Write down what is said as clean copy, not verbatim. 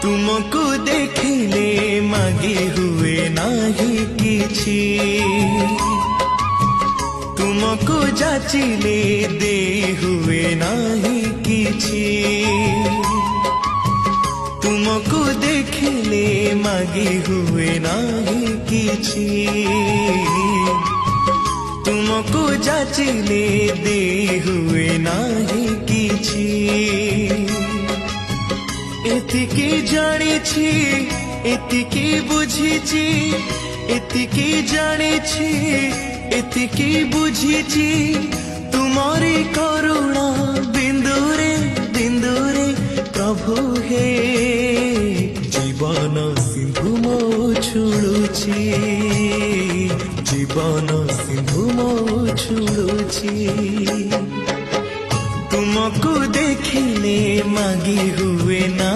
तुमको देखिले मागी हुए नाही किछि, तुमको जाचिले दे हुए नाही किछि, तुमको देखिले मागी हुए नाही किछि, तुमको जाचिले दे हुए नाही किछि। एतिकी जानिछि एतिकी बुझिछि, एतिकी जानिछि एतिकी बुझिछि, तुमरी करुणा बिंदुरे बिंदुरे प्रभु हे जीवन सिंधु मो छुड़ुछि, जीवन सिंधु मो छुड़ुछि। तुमको देखिले मागी हुए ना